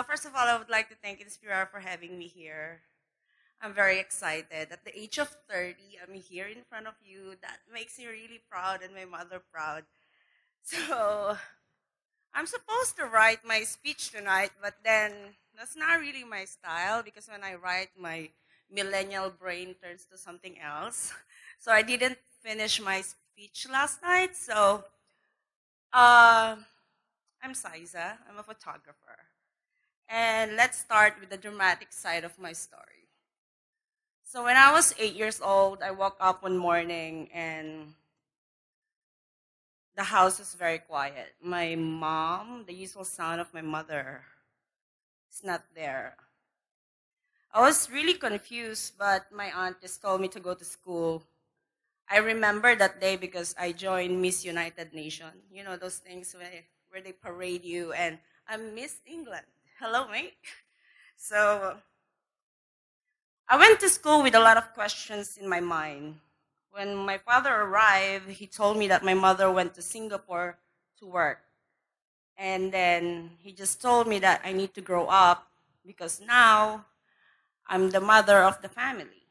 First of all, I would like to thank Inspirar for having me here. I'm very excited. At the age of 30, I'm here in front of you. That makes me really proud and my mother proud. So, I'm supposed to write my speech tonight, but then that's not really my style because when I write, my millennial brain turns to something else. So, I didn't finish my speech last night. So, uh, I'm Xyza. I'm a photographer. And let's start with the dramatic side of my story. So when I was 8 years old, I woke up one morning and the house was very quiet. My mom, the usual sound of my mother, is not there. I was really confused, but my aunt just told me to go to school. I remember that day because I joined Miss United Nation. You know those things where they parade you, and I'm Miss England. Hello, mate. So I went to school with a lot of questions in my mind. When my father arrived, he told me that my mother went to Singapore to work. And then he just told me that I need to grow up because now I'm the mother of the family.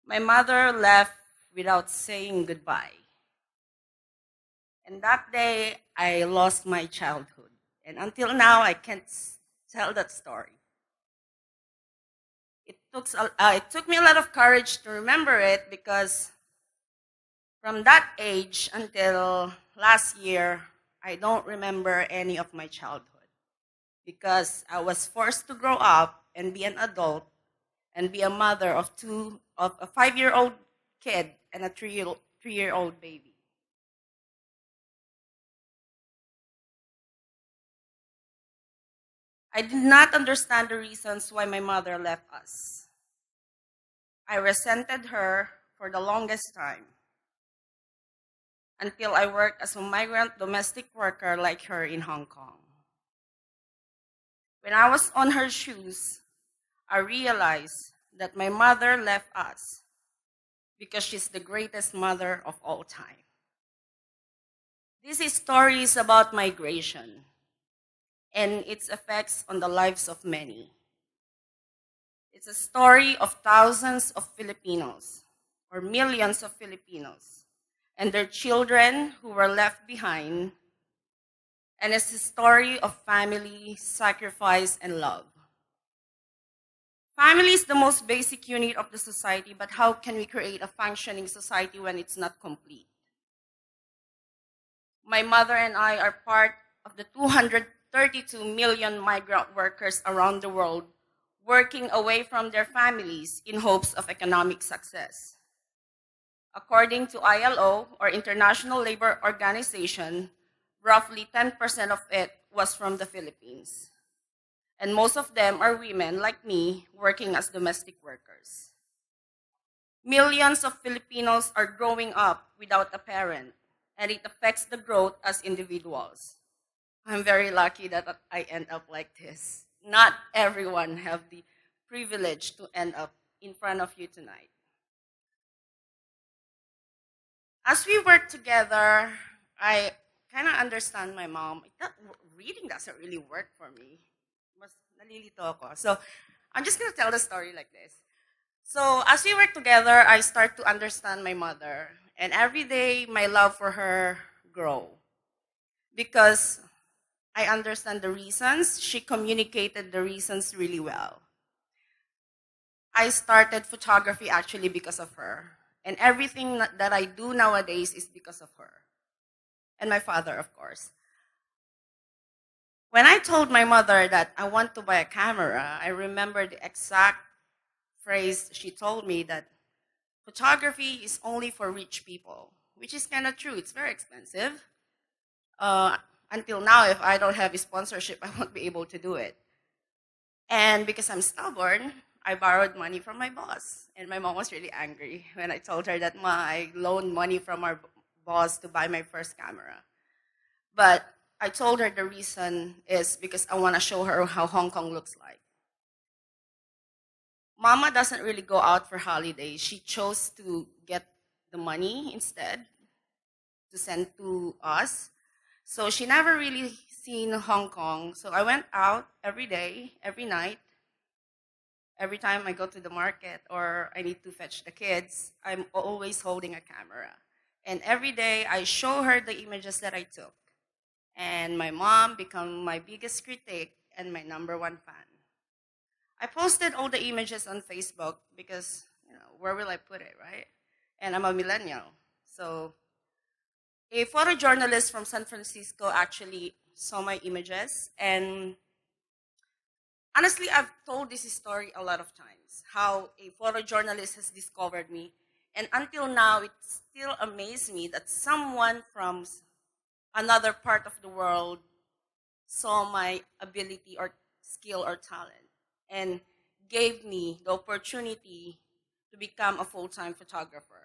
My mother left without saying goodbye. And that day, I lost my childhood. And until now, I can't tell that story. It took me a lot of courage to remember it because from that age until last year, I don't remember any of my childhood because I was forced to grow up and be an adult and be a mother of a 5-year-old kid and a 3-year-old baby. I did not understand the reasons why my mother left us. I resented her for the longest time until I worked as a migrant domestic worker like her in Hong Kong. When I was on her shoes, I realized that my mother left us because she's the greatest mother of all time. This is stories about migration and its effects on the lives of many. It's a story of thousands of Filipinos or millions of Filipinos and their children who were left behind. And it's a story of family, sacrifice, and love. Family is the most basic unit of the society, but how can we create a functioning society when it's not complete? My mother and I are part of the 232 million migrant workers around the world working away from their families in hopes of economic success. According to ILO, or International Labor Organization, roughly 10% of it was from the Philippines. And most of them are women like me working as domestic workers. Millions of Filipinos are growing up without a parent, and it affects the growth as individuals. I'm very lucky that I end up like this. Not everyone have the privilege to end up in front of you tonight. As we work together, I kind of understand my mom. Reading doesn't really work for me. Mas nalilito ako. So I'm just going to tell the story like this. So as we work together, I start to understand my mother. And every day, my love for her grow. Because I understand the reasons. She communicated the reasons really well. I started photography actually because of her. And everything that I do nowadays is because of her. And my father, of course. When I told my mother that I want to buy a camera, I remember the exact phrase she told me that photography is only for rich people, which is kind of true. It's very expensive. Until now, if I don't have a sponsorship, I won't be able to do it. And because I'm stubborn, I borrowed money from my boss. And my mom was really angry when I told her that I loaned money from our boss to buy my first camera. But I told her the reason is because I want to show her how Hong Kong looks like. Mama doesn't really go out for holidays. She chose to get the money instead to send to us. So she never really seen Hong Kong. So I went out every day, every night. Every time I go to the market or I need to fetch the kids, I'm always holding a camera. And every day I show her the images that I took. And my mom became my biggest critic and my number one fan. I posted all the images on Facebook because, where will I put it, right? And I'm a millennial. So a photojournalist from San Francisco actually saw my images. And honestly, I've told this story a lot of times how a photojournalist has discovered me. And until now, it still amazes me that someone from another part of the world saw my ability or skill or talent and gave me the opportunity to become a full-time photographer.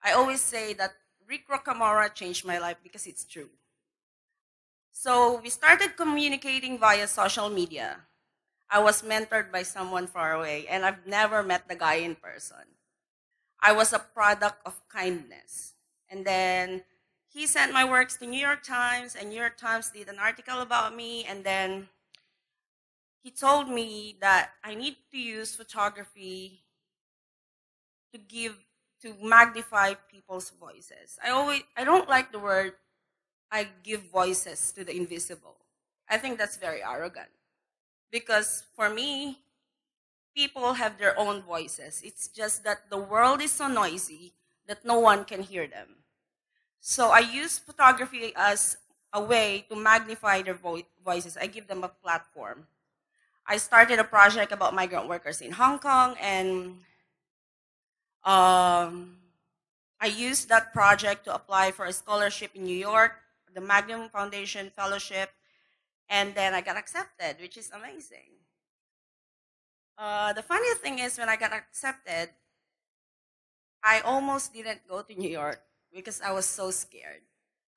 I always say that Rick Rocamora changed my life because it's true. So we started communicating via social media. I was mentored by someone far away, and I've never met the guy in person. I was a product of kindness. And then he sent my works to New York Times, and New York Times did an article about me, and then he told me that I need to use photography to magnify people's voices. I don't like the word I give voices to the invisible. I think that's very arrogant because for me, people have their own voices. It's just that the world is so noisy that no one can hear them. So I use photography as a way to magnify their voices. I give them a platform. I started a project about migrant workers in Hong Kong, and I used that project to apply for a scholarship in New York, the Magnum Foundation Fellowship, and then I got accepted, which is amazing. The funny thing is, when I got accepted, I almost didn't go to New York because I was so scared.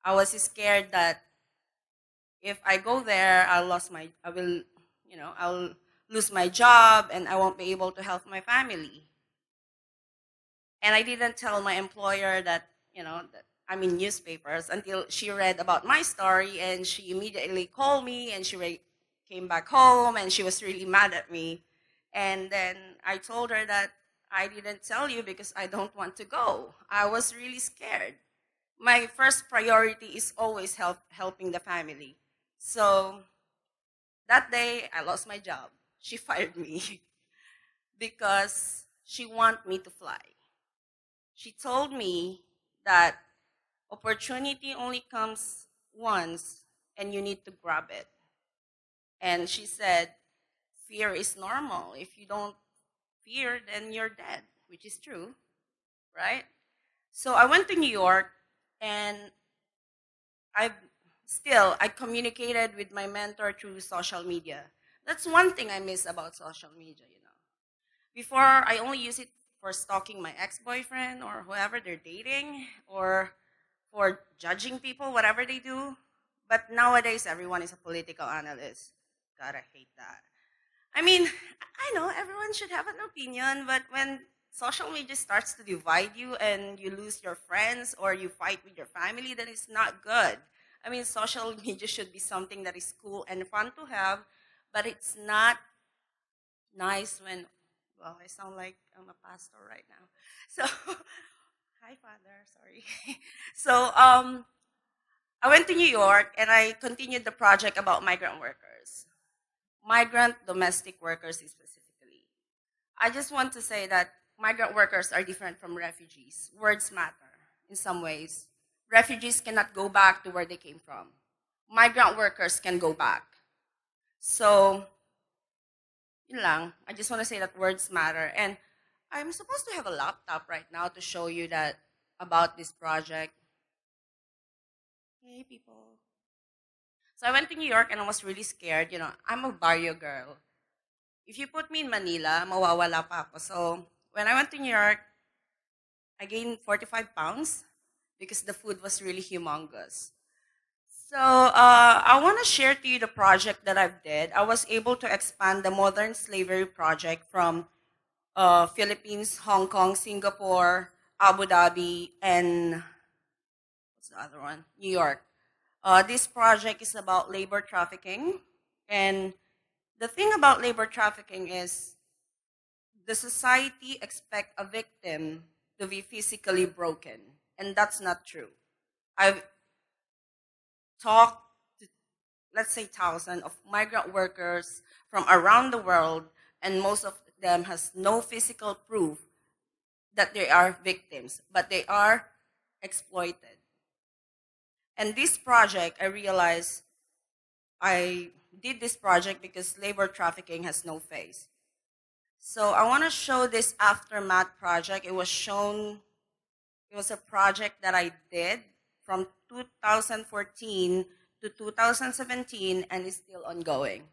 I was scared that if I go there, I'll lose my job and I won't be able to help my family. And I didn't tell my employer that, that I'm in newspapers until she read about my story, and she immediately called me, and she came back home and she was really mad at me. And then I told her that I didn't tell you because I don't want to go. I was really scared. My first priority is always helping the family. So that day, I lost my job. She fired me because she wanted me to fly. She told me that opportunity only comes once and you need to grab it. And she said, fear is normal. If you don't fear, then you're dead, which is true, right? So I went to New York, and I communicated with my mentor through social media. That's one thing I miss about social media. Before, I only use it for stalking my ex-boyfriend or whoever they're dating, or for judging people, whatever they do. But nowadays, everyone is a political analyst. God, I hate that. I mean, I know everyone should have an opinion, but when social media starts to divide you and you lose your friends or you fight with your family, then it's not good. I mean, social media should be something that is cool and fun to have, but it's not nice when, well, I sound like I'm a pastor right now. So, hi, Father, sorry. So, I went to New York and I continued the project about migrant workers, migrant domestic workers specifically. I just want to say that migrant workers are different from refugees. Words matter in some ways. Refugees cannot go back to where they came from. Migrant workers can go back. So, yun lang. I just want to say that words matter. And I'm supposed to have a laptop right now to show you that about this project. Hey, people. So I went to New York and I was really scared. I'm a barrio girl. If you put me in Manila, mawawala pa ako. So when I went to New York, I gained 45 pounds because the food was really humongous. So I want to share to you the project that I've did. I was able to expand the modern slavery project from Philippines, Hong Kong, Singapore, Abu Dhabi, and what's the other one? New York. This project is about labor trafficking. And the thing about labor trafficking is the society expect a victim to be physically broken. And that's not true. I've talked to, let's say, thousands of migrant workers from around the world, and most of them has no physical proof that they are victims, but they are exploited. And this project, I realized I did this project because labor trafficking has no face. So I want to show this aftermath project. It was a project that I did from 2014 to 2017 and is still ongoing.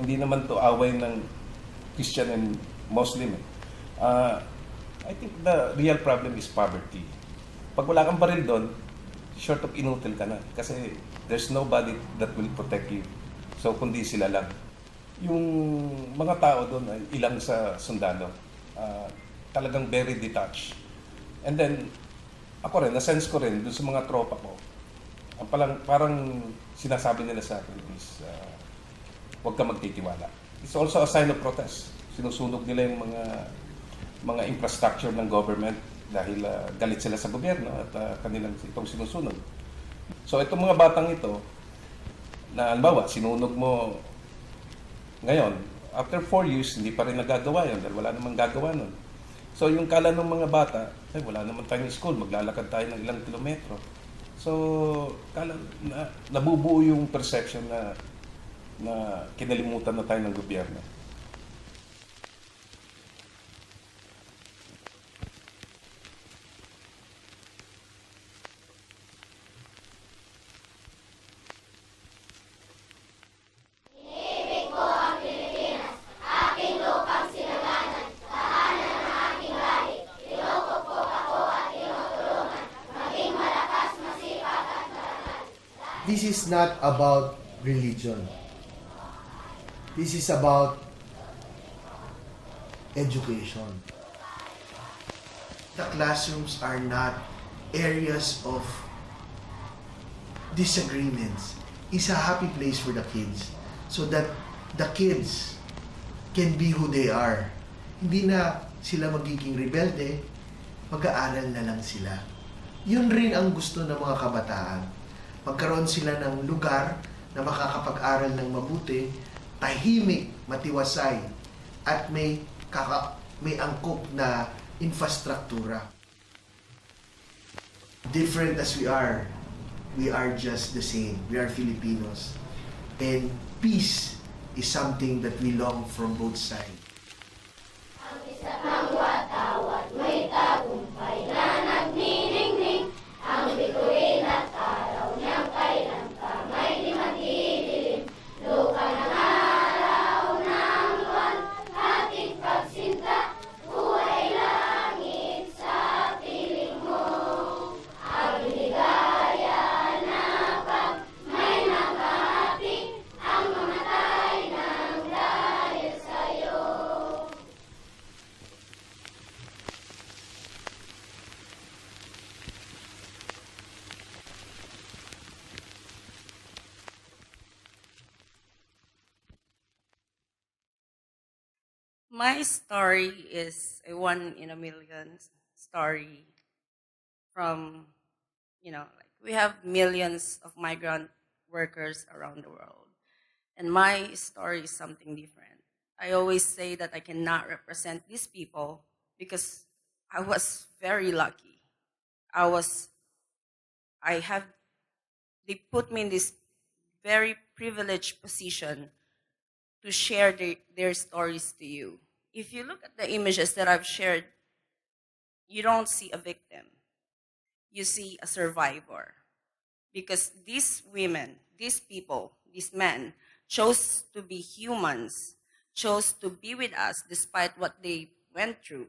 Hindi naman to away ng Christian and Muslim. I think the real problem is poverty. Pag wala kang baril doon, short of inutil ka na. Kasi there's nobody that will protect you. So, kundi sila lang. Yung mga tao doon ay ilang sa sundalo. Talagang very detached. And then, ako rin, na-sense ko rin doon sa mga tropa ko. Parang sinasabi nila sa akin is, huwag ka magtitiwala. It's also a sign of protest. Sinusunog nila yung mga infrastructure ng government dahil galit sila sa gobyerno at kanilang itong sinusunog. So itong mga batang ito, na halimbawa, sinunog mo ngayon, after 4 years, hindi pa rin nagagawa yan dahil wala namang gagawa nun. So yung kala ng mga bata, wala naman tayong school, maglalakad tayo ng ilang kilometro. So nabubuo yung perception na kinalimutan na tayo ng gobyerno. This is not about religion. This is about education. The classrooms are not areas of disagreements. It's a happy place for the kids so that the kids can be who they are. Hindi na sila magiging rebelde, mag-aaral na lang sila. Yun rin ang gusto ng mga kabataan. Magkaroon sila ng lugar na makakapag-aral ng mabuti, tahimik, matiwasay, at may angkop na infrastruktura. Different as we are just the same. We are Filipinos. And peace is something that we long from both sides. Ang isa pang watawat, may tagumpay na nagniningning. Ang bituin at araw niyang kailan pa may di madidilim. Luka ng araw ng buwan, ating pagsinta, buhay langit sa piling mo. Ang ligaya na pag may nakahati, ang mamatay ng dahil sa'yo. My story is a 1 in a million story from, like we have millions of migrant workers around the world. And my story is something different. I always say that I cannot represent these people because I was very lucky. I was, I have, they put me in this very privileged position to share their stories to you. If you look at the images that I've shared, you don't see a victim. You see a survivor. Because these women, these people, these men chose to be humans, chose to be with us despite what they went through.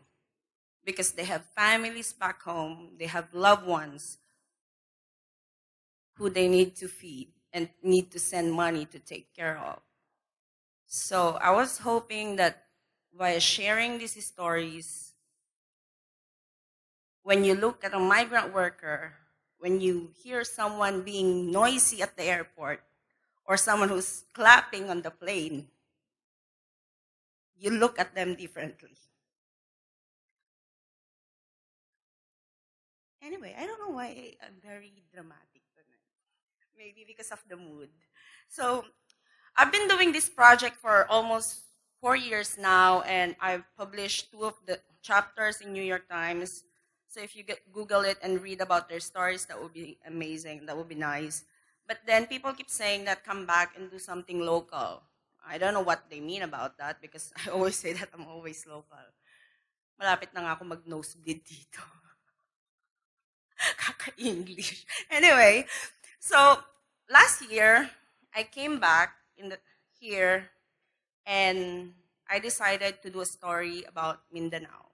Because they have families back home, they have loved ones who they need to feed and need to send money to take care of. So I was hoping that by sharing these stories, when you look at a migrant worker, when you hear someone being noisy at the airport, or someone who's clapping on the plane, you look at them differently. Anyway, I don't know why I'm very dramatic tonight. Maybe because of the mood. So I've been doing this project for almost 4 years now, and I've published 2 of the chapters in New York Times. So if you Google it and read about their stories, that would be amazing. That would be nice. But then people keep saying that come back and do something local. I don't know what they mean about that because I always say that I'm always local. Malapit na nga ako mag-nosebleed dito. Kaka-English. Anyway, so last year, I came back here and I decided to do a story about Mindanao.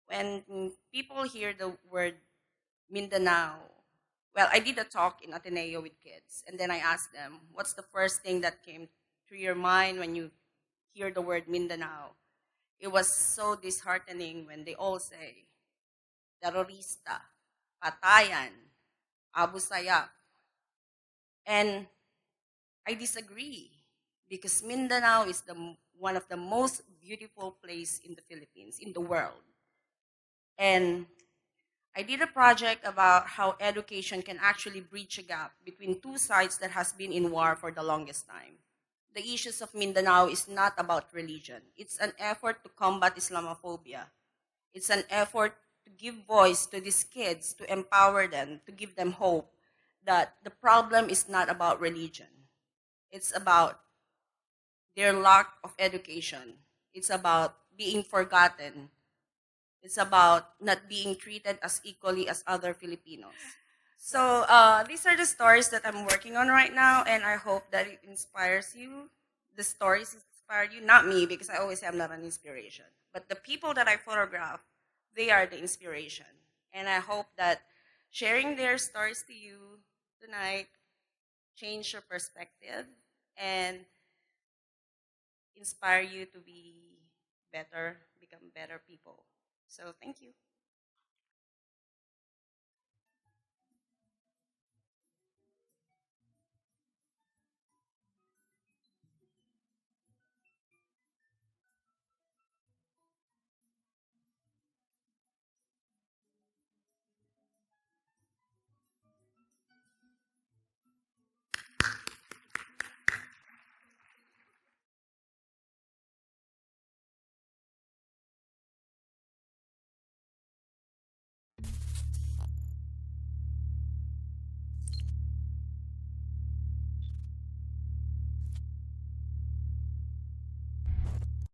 When people hear the word Mindanao, well, I did a talk in Ateneo with kids, and then I asked them, what's the first thing that came to your mind when you hear the word Mindanao? It was so disheartening when they all say, terrorista, patayan, Abu Sayyaf. And I disagree because Mindanao is one of the most beautiful place in the Philippines, in the world. And I did a project about how education can actually bridge a gap between two sides that has been in war for the longest time. The issues of Mindanao is not about religion. It's an effort to combat Islamophobia. It's an effort to give voice to these kids, to empower them, to give them hope that the problem is not about religion. It's about their lack of education. It's about being forgotten. It's about not being treated as equally as other Filipinos. So these are the stories that I'm working on right now, and I hope that it inspires you. The stories inspire you, not me, because I always say I'm not an inspiration. But the people that I photograph, they are the inspiration. And I hope that sharing their stories to you tonight change your perspective and inspire you to be better, become better people. So thank you.